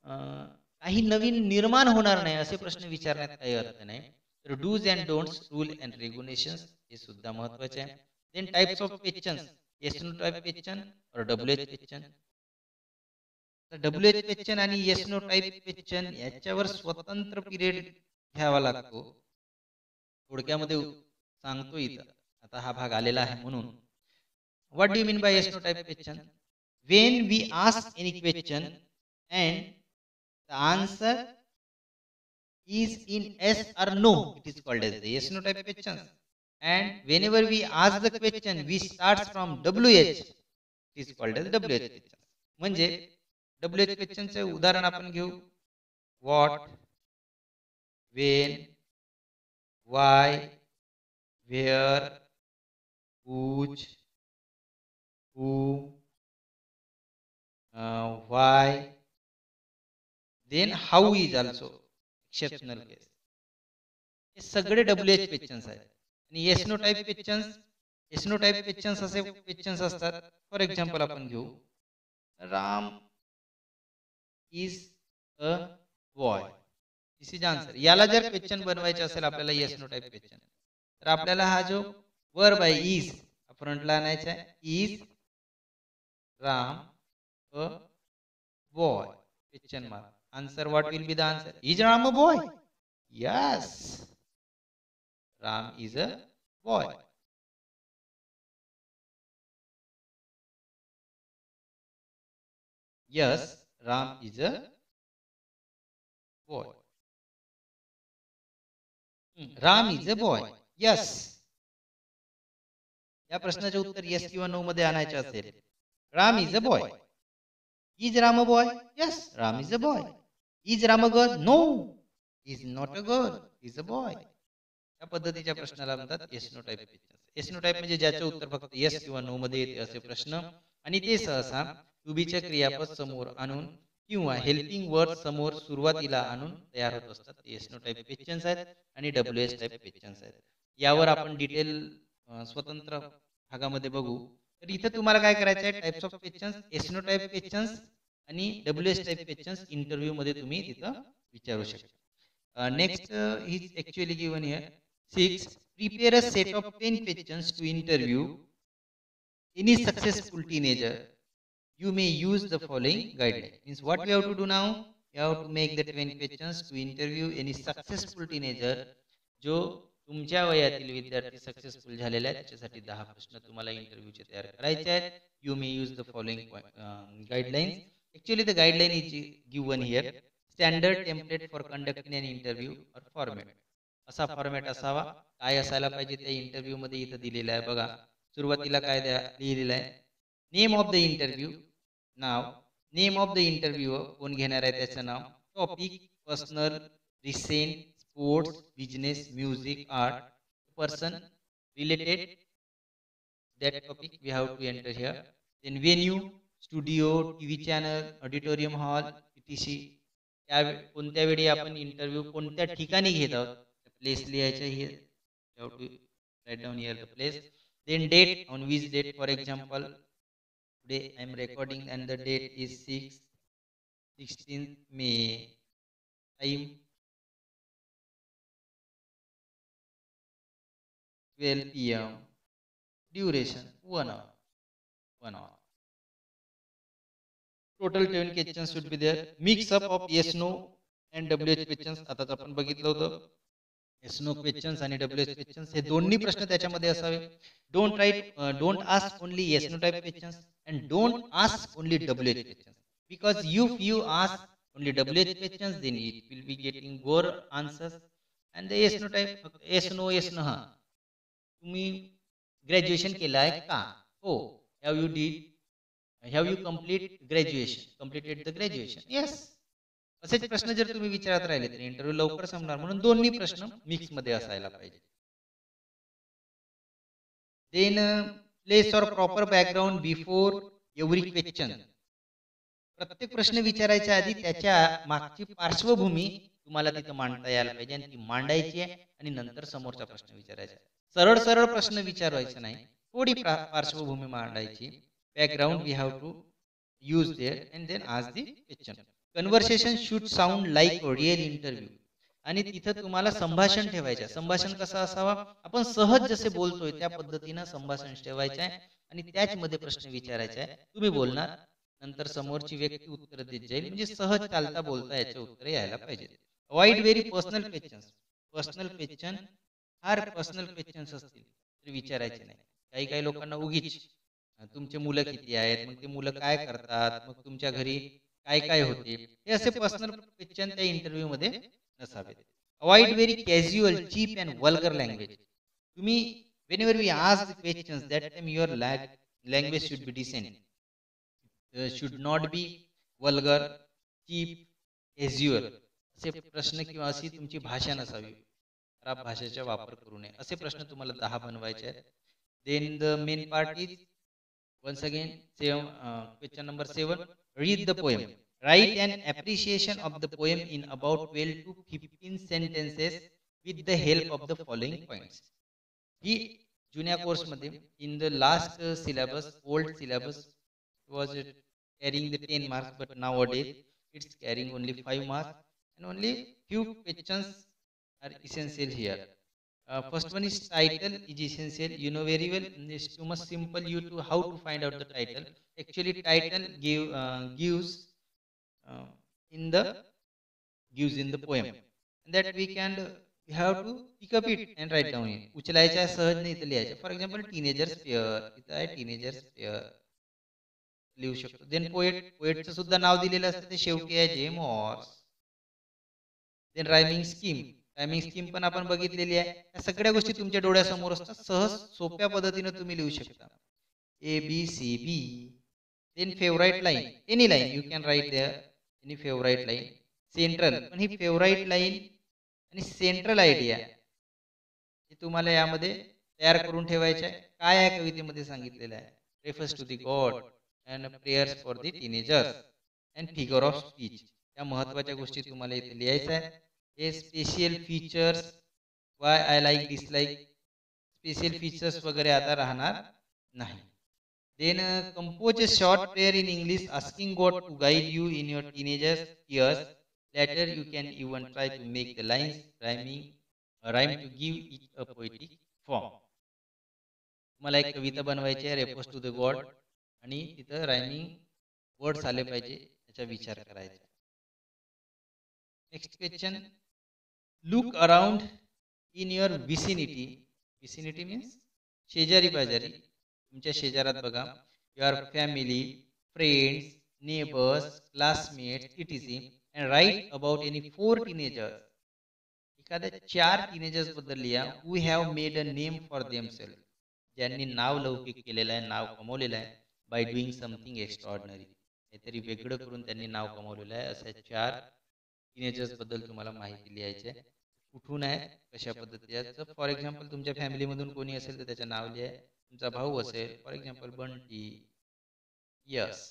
काही नवीन निर्माण होणार नाही असे प्रश्न विचारण्यात काही अर्थ नाही. तर dos and don'ts, rule and regulations हे सुद्धा महत्त्वाचे आहे. Then types of questions, yes no type question और WH क्वेश्चन. तर WH क्वेश्चन आणि येस नो टाइप क्वेश्चन याच्यावर स्वतंत्र पिरियड घ्यावा लागतो. थोडक्यामध्ये सांगतो इथं, आता हा भाग आलेला आहे म्हणून. What do you mean by yes no type question? When we ask any question and the answer is in yes or no, it is called as the yes no type questions. And whenever we ask the question which starts from WH, it is called as WH questions. म्हणजे WH क्वेश्चनचे उदाहरण आपण घेऊ. What, when, why, where, which, who, why, then how is also exceptional case. हे सगळे WH questions आहेत. आणि yes no type questions, yes no type questions असे questions असतात. फॉर एक्झाम्पल आपण घेऊ, Ram is a boy, this is answer. याला जर क्वेश्चन बनवायचे असेल आपल्याला येस नो टाइप क्वेश्चन, तर आपल्याला हा जो वर्ब आहे इज फ्रंटला आणायचा आहे. Is Ram a boy question mark. Answer what will be the answer? Is Ram a boy? Yes, Ram is a boy. Yes, Ram is a boy. Ram is a boy. Yes. या प्रश्नाचे उत्तर yes किंवा no मध्ये आणायचे असेल, Ram is a boy. Is Ram a boy? Yes, Ram is a boy. Is Ram a girl? No, is not a girl, is a boy. या पद्धतीच्या प्रश्नाला म्हणतात yes no type question. Yes no type म्हणजे ज्याचे उत्तर फक्त येस किंवा नो मध्ये येते असे प्रश्न, आणि ते सहसा टू बीचे क्रियापद समोर आणून किंवा हेल्पिंग वर्ड समोर सुरुवातीला आणून तयार होत असतात. येस नो टाइप क्वेश्चन्स आहेत आणि WH टाइप क्वेश्चन्स आहेत. यावर आपण डिटेल स्वतंत्र भागामध्ये बघू. तर इथे तुम्हाला काय करायचं आहे, types of questions, yes no type questions आणि WH टाइप क्वेश्चन्स इंटरव्ह्यू मध्ये तुम्ही तिथं विचारू शकता. Next is actually given here. 6. Prepare a set of 10 questions to interview any successful teenager. You may use the following guideline. Means what we have to do now? You have to make the 10 questions to interview any successful teenager. जो तुमच्या वयातील विद्यार्थी successful झालेला आहे त्याच्यासाठी 10 प्रश्न तुम्हाला इंटरव्ह्यूचे तयार करायचे आहेत. You may use the following guidelines. Actually the guideline is given here. Standard template for conducting an interview or format. असा फॉर्मॅट असावा. काय असायला पाहिजे त्या इंटरव्ह्यू मध्ये इथं दिलेलं आहे बघा. सुरुवातीला काय लिहिलेलं आहे, नेम ऑफ द इंटरव्ह्यू, नाव, नेम ऑफ द इंटरव्ह्यू कोण घेणार आहे त्याचं नाव, topic personal, recent, sports, business, music, art, person related that topic we have to enter here. Then venue, studio, TV channel, auditorium hall, etc. त्या कोणत्या वेळी आपण इंटरव्ह्यू कोणत्या ठिकाणी घेत आहोत, प्लेस लिहायचं here. You have to write down here the place. Then date, on which date, for example today I am recording and the date is 16th May. Time 12 PM. Duration 1 hour. 1 hour. Total 10 questions should be there. Mix up of yes no and WH questions. आताच आपण बघितलं होतं. yes no questions आणि WH questions हे दोन्ही प्रश्न त्याच्यामध्ये असावे. Don't ask only yes no type questions and don't ask only WH questions, because if you ask only WH questions then it will be getting more answers. and the yes no type, yes no हा, तुम्ही graduation केलं आहे का? हो. have you completed the graduation? yes. असेच प्रश्न जर तुम्ही विचारत राहिले तर इंटरव्ह्यू लवकर संपणार. म्हणून दोन्ही प्रश्न मिक्स मध्ये असायला पाहिजे. देन प्लेस और proper background before every question. प्रत्येक प्रश्न विचारायच्या आधी त्याच्या मागची पार्श्वभूमी तुम्हाला तिथं मांडता यायला पाहिजे आणि ती मांडायची आहे आणि नंतर समोरचा प्रश्न विचारायचा. सरळ सरळ प्रश्न विचारायचा नाही, थोडी पार्श्वभूमी मांडायची. Background we have to use there and then ask the question. Conversation should sound like real interview. आणि तिथं तुम्हाला संभाषण ठेवायचं आहे. संभाषण कसं असावा, आपण सहज जसे बोलतोय त्या पद्धतीनं संभाषण ठेवायचं आहे आणि त्याचमध्ये प्रश्न विचारायचा आहे. तुम्ही बोलणार, नंतर समोरची व्यक्ती उत्तर देत जाईल. म्हणजे सहज चालता बोलता याचे उत्तर यायला पाहिजे. Avoid very personal questions. Personal question, फार पर्सनल क्वेश्चन्स असतील तर विचारायचे नाही. काही काही लोकांना उगीच तुमचे मुलं किती आहेत, मग ते मुलं काय करतात, मग तुमच्या घरी काय काय होते, हे असे पर्सनल क्वेश्चन त्या इंटरव्ह्यू मध्ये नसावे. Avoid very casual, cheap and vulgar language. तुम्ही whenever we ask the questions, that time your language should be decent. Should not be vulgar, cheap, casual. असे प्रश्न किंवा अशी तुमची भाषा नसावी. खराब भाषेचा वापर करू नये. असे प्रश्न तुम्हाला 10 बनवायचे आहेत. Then the main part is once again question number 7. Read the poem. Write an appreciation of the poem in about 12 to 15 sentences with the help of the following points. ही जुन्या कोर्समध्ये in the last syllabus, old syllabus was carrying the 10 marks, but nowadays it's carrying only 5 marks and only few questions are essential here. First one is title is essential. You know very well, it's too much simple you to how to find out the title. Actually title gives in the poem, and that we can we have to pick up it and write down it. उचलायचा सहज नाही इथं लिहायचं. For example teenagers pair, इथं आहे teenagers pair लिहू शकतो. Then पोएटचं सुद्धा नाव दिलेलं असतं, ते शेवटी आहे जेम ऑर्स. देन रायमिंग स्कीम पण आपण बघितलेली आहे. या सगळ्या गोष्टी तुमच्या डोळ्यासमोर असतात, सहज सोप्या पद्धतीने तुम्ही लिहू शकता. ABCB. Then favourite line, any line you can write there, any favourite line. Central, पण ही फेवराईट लाईन आणि सेंट्रल आयडिया हे तुम्हाला यामध्ये तयार करून ठेवायचे आहे. काय आहे कवितेमध्ये सांगितलेलं आहे. Refers to the god and prayers for the teenagers and figure of speech. या महत्त्वाच्या गोष्टी तुम्हाला इथे लिहायच्या आहे. हे special features, why I like dislike, special features वगैरे आता राहणार नाही. Then compose a short prayer in English asking God to guide you in your teenagers years. Later you can even try to make the lines rhyme to give it a poetic form. मला एक कविता बनवायची आहे refers to the God आणि तिथं rhyming words आले पाहिजे याचा विचार करायचा. Next question. Look around in your vicinity. Vicinity means शेजारी पाजारी. तुमच्या शेजारात बघा. Your family, friends, neighbours, classmates, etc.. and write about any 4 teenagers. एखाद्या 4 टीनेजर्स बद्दल लिहा who have made a name for themselves. ज्यांनी नाव लौकिक केलेलं आहे, नाव कमवलेलं आहे by doing something extraordinary. काहीतरी वेगळं करून त्यांनी नाव कमवलेलं आहे. अशा 4 टीनेजर्स बद्दल तुम्हाला माहिती लिहायची आहे. कुठून आहे, कशा पद्धतीचं. फॉर एक्झाम्पल तुमच्या फॅमिलीमधून कोणी असेल तर त्याचं नाव लिहा. तुमचा भाऊ असेल for example Bunty. Yes.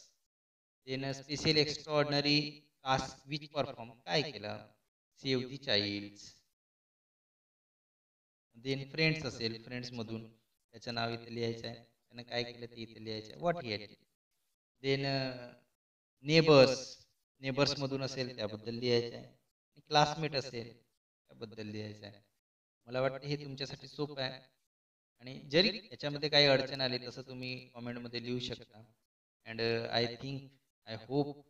Then special extraordinary task which perform, काय केलं. Save the child. Then friends असेल, फ्रेंड्स मधून त्याचं नाव इथे लिहायचं आहे, त्यानं काय केलं ते इथे लिहायचं आहे. What he had. Then neighbours मधून असेल त्याबद्दल लिहायचं आहे. क्लासमेट असेल त्याबद्दल लिहायचं आहे. मला वाटतं हे तुमच्यासाठी सोपं आहे. आणि जरी याच्यामध्ये काही अडचण आली तसं तुम्ही कॉमेंटमध्ये लिहू शकता. अँड आय होप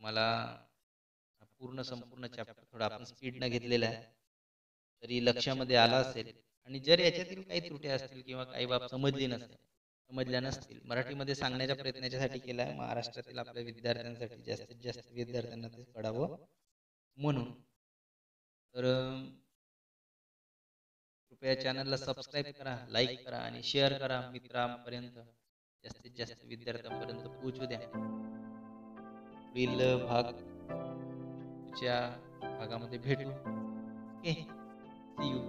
मला संपूर्ण चॅप्टर थोडा आपण स्पीडनं घेतलेला आहे तरी लक्षामध्ये आला असेल. आणि जर याच्यातील काही त्रुटी असतील किंवा काही बाब समजल्या नसतील, मराठीमध्ये सांगण्याच्या प्रयत्नासाठी केला आहे. महाराष्ट्रातील आपल्या विद्यार्थ्यांसाठी जास्तीत जास्त विद्यार्थ्यांना ते कळावं म्हणून. तर कृपया चॅनलला सबस्क्राईब करा, लाईक करा आणि शेअर करा मित्रांपर्यंत. जास्तीत जास्त विद्यार्थ्यांपर्यंत पोहोचू द्या. पुढील भागामध्ये भेटू. Okay, see you.